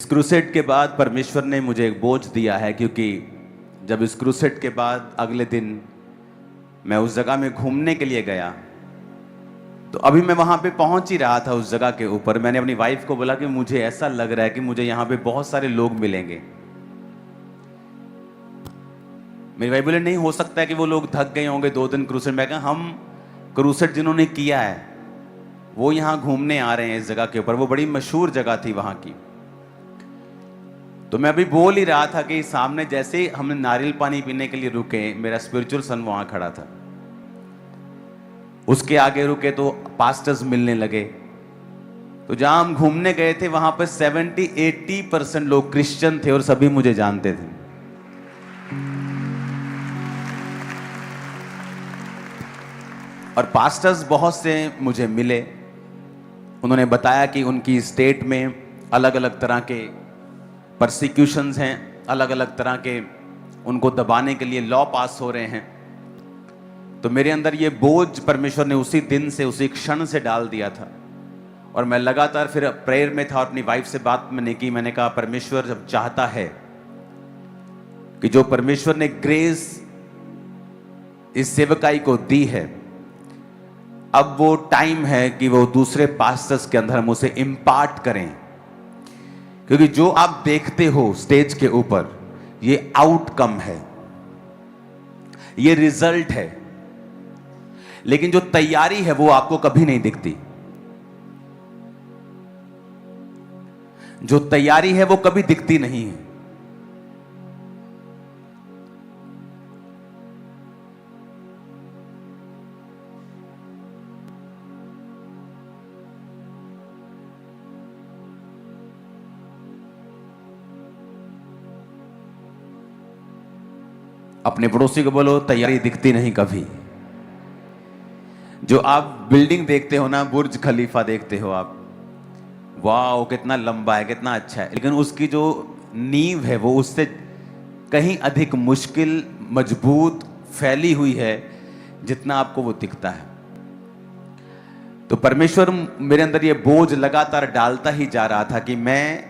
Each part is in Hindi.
क्रूसेड के बाद परमेश्वर ने मुझे एक बोझ दिया है, क्योंकि जब इस क्रूसेड के बाद अगले दिन मैं उस जगह में घूमने के लिए गया, तो अभी मैं वहां पे पहुंच ही रहा था उस जगह के ऊपर। मैंने अपनी वाइफ को बोला कि मुझे ऐसा लग रहा है कि मुझे यहाँ पे बहुत सारे लोग मिलेंगे। मेरी वाइफ बोले नहीं हो सकता है कि वो लोग थक गए होंगे 2 दिन क्रूसेड में। कहा हम क्रूसेड जिन्होंने किया है वो यहाँ घूमने आ रहे हैं इस जगह के ऊपर। वो बड़ी मशहूर जगह थी वहां की। तो मैं अभी बोल ही रहा था कि सामने जैसे ही हमने नारियल पानी पीने के लिए रुके, मेरा स्पिरिचुअल सन वहां खड़ा था। उसके आगे रुके तो पास्टर्स मिलने लगे। तो जहां हम घूमने गए थे वहां पर 70-80% लोग क्रिश्चियन थे और सभी मुझे जानते थे। और पास्टर्स बहुत से मुझे मिले। उन्होंने बताया कि उनकी स्टेट में अलग अलग तरह के परसिक्यूशंस हैं, अलग अलग तरह के उनको दबाने के लिए लॉ पास हो रहे हैं। तो मेरे अंदर ये बोझ परमेश्वर ने उसी दिन से, उसी क्षण से डाल दिया था। और मैं लगातार फिर प्रेयर में था और अपनी वाइफ से बात मैंने की। मैंने कहा परमेश्वर जब चाहता है कि जो परमेश्वर ने ग्रेस इस सेवकाई को दी है, अब वो टाइम है कि वो दूसरे पास्टर्स के अंदर हम उसे इंपार्ट करें। क्योंकि जो आप देखते हो स्टेज के ऊपर, ये आउटकम है, ये रिजल्ट है, लेकिन जो तैयारी है वो आपको कभी नहीं दिखती। जो तैयारी है वो कभी दिखती नहीं है। अपने पड़ोसी को बोलो तैयारी दिखती नहीं कभी। जो आप बिल्डिंग देखते हो ना, बुर्ज खलीफा देखते हो आप, वाह कितना लंबा है, कितना अच्छा है, लेकिन उसकी जो नींव है वो उससे कहीं अधिक मुश्किल, मजबूत, फैली हुई है जितना आपको वो दिखता है। तो परमेश्वर मेरे अंदर ये बोझ लगातार डालता ही जा रहा था कि मैं,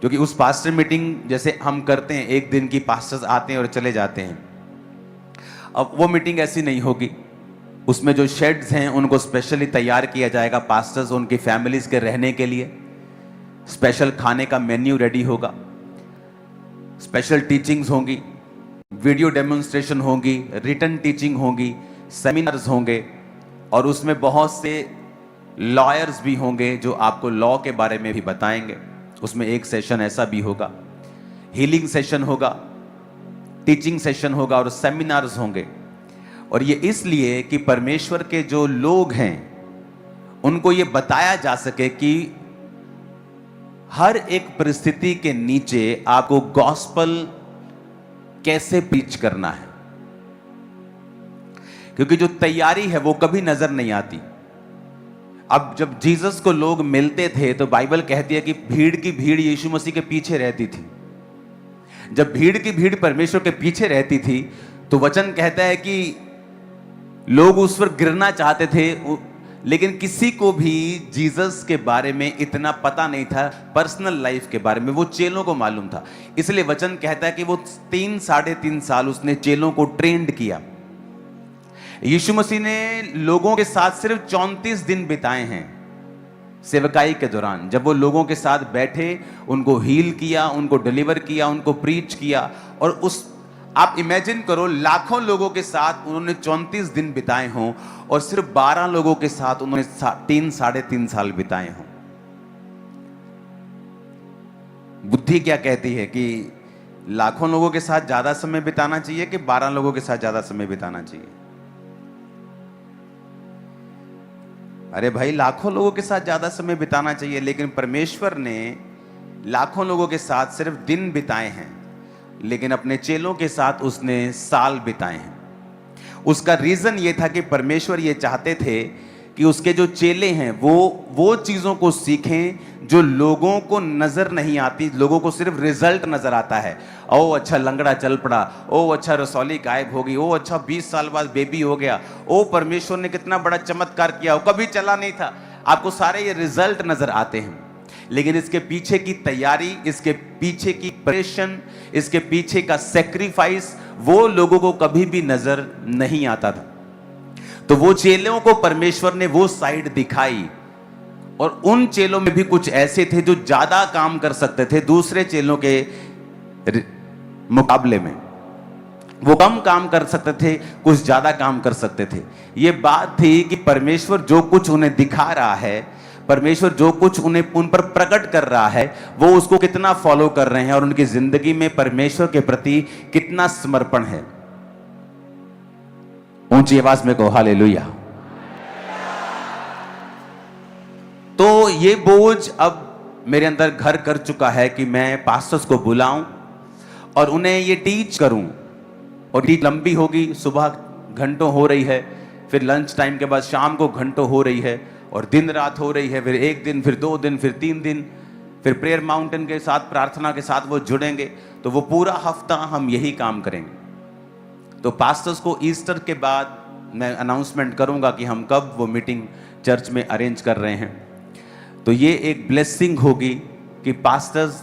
क्योंकि उस पास्टर मीटिंग जैसे हम करते हैं, एक दिन की पास्टर्स आते हैं और चले जाते हैं, अब वो मीटिंग ऐसी नहीं होगी। उसमें जो शेड्स हैं उनको स्पेशली तैयार किया जाएगा पास्टर्स, उनकी फैमिलीज के रहने के लिए। स्पेशल खाने का मेन्यू रेडी होगा, स्पेशल टीचिंग्स होंगी, वीडियो डेमोन्स्ट्रेशन होगी, रिटन टीचिंग होगी, सेमिनार्स होंगे, और उसमें बहुत से लॉयर्स भी होंगे जो आपको लॉ के बारे में भी बताएंगे। उसमें एक सेशन ऐसा भी होगा, हीलिंग सेशन होगा, टीचिंग सेशन होगा और सेमिनार्स होंगे। और ये इसलिए कि परमेश्वर के जो लोग हैं उनको ये बताया जा सके कि हर एक परिस्थिति के नीचे आपको गॉस्पल कैसे प्रीच करना है। क्योंकि जो तैयारी है वो कभी नजर नहीं आती। अब जब जीसस को लोग मिलते थे तो बाइबल कहती है कि भीड़ की भीड़ यीशु मसीह के पीछे रहती थी। जब भीड़ की भीड़ परमेश्वर के पीछे रहती थी तो वचन कहता है कि लोग उस पर गिरना चाहते थे, लेकिन किसी को भी जीसस के बारे में इतना पता नहीं था, पर्सनल लाइफ के बारे में। वो चेलों को मालूम था। इसलिए वचन कहता है कि वो 3-3.5 साल उसने चेलों को ट्रेंड किया। यीशु मसीह ने लोगों के साथ सिर्फ 34 दिन बिताए हैं सेवकाई के दौरान। जब वो लोगों के साथ बैठे, उनको हील किया, उनको डिलीवर किया, उनको प्रीच किया। और उस आप इमेजिन करो, लाखों लोगों के साथ उन्होंने 34 दिन बिताए हों और सिर्फ 12 लोगों के साथ उन्होंने 3-3.5 साल बिताए हों। बुद्धि क्या कहती है कि लाखों लोगों के साथ ज्यादा समय बिताना चाहिए कि 12 लोगों के साथ ज्यादा समय बिताना चाहिए? अरे भाई, लाखों लोगों के साथ ज्यादा समय बिताना चाहिए, लेकिन परमेश्वर ने लाखों लोगों के साथ सिर्फ दिन बिताए हैं, लेकिन अपने चेलों के साथ उसने साल बिताए हैं। उसका रीजन ये था कि परमेश्वर ये चाहते थे कि उसके जो चेले हैं वो चीजों को सीखें जो लोगों को नजर नहीं आती। लोगों को सिर्फ रिजल्ट नजर आता है। ओ अच्छा लंगड़ा चल पड़ा, ओ अच्छा रसौली गायब हो गई, ओ अच्छा 20 साल बाद बेबी हो गया, ओ परमेश्वर ने कितना बड़ा चमत्कार किया, वो कभी चला नहीं था। आपको सारे ये रिजल्ट नजर आते हैं। लेकिन इसके पीछे की तैयारी, इसके पीछे की प्रेशन, इसके पीछे का सेक्रीफाइस वो लोगों को कभी भी नजर नहीं आता था। तो वो चेलों को परमेश्वर ने वो साइड दिखाई, और उन चेलों में भी कुछ ऐसे थे जो ज्यादा काम कर सकते थे दूसरे चेलों के मुकाबले में। वो कम काम कर सकते थे, कुछ ज्यादा काम कर सकते थे। ये बात थी कि परमेश्वर जो कुछ उन्हें दिखा रहा है, परमेश्वर जो कुछ उन्हें उन पर प्रकट कर रहा है, वो उसको कितना फॉलो कर रहे हैं और उनकी जिंदगी में परमेश्वर के प्रति कितना समर्पण है। ऊंची आवाज में कहो हालेलुया। तो ये बोझ अब मेरे अंदर घर कर चुका है कि मैं पास्टर्स को बुलाऊं और उन्हें ये टीच करूं। और टीच लंबी होगी, सुबह घंटों हो रही है, फिर लंच टाइम के बाद शाम को घंटों हो रही है, और दिन रात हो रही है, फिर 1 दिन, फिर 2 दिन, फिर 3 दिन, फिर प्रेयर माउंटेन के साथ, प्रार्थना के साथ वो जुड़ेंगे। तो वो पूरा हफ्ता हम यही काम करेंगे। तो पास्टर्स को ईस्टर के बाद मैं अनाउंसमेंट करूंगा कि हम कब वो मीटिंग चर्च में अरेंज कर रहे हैं। तो ये एक ब्लेसिंग होगी कि पास्टर्स,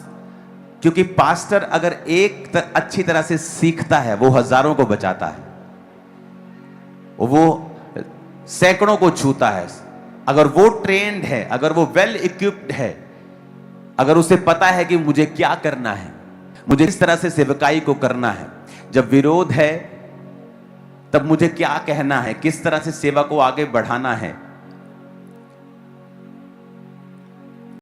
क्योंकि पास्टर अगर अच्छी तरह से सीखता है, वो हजारों को बचाता है, वो सैकड़ों को छूता है। अगर वो ट्रेंड है, अगर वो वेल इक्विप्ड है, अगर उसे पता है कि मुझे क्या करना है, मुझे किस तरह से सेवकाई को करना है, जब विरोध है तब मुझे क्या कहना है, किस तरह से सेवा को आगे बढ़ाना है,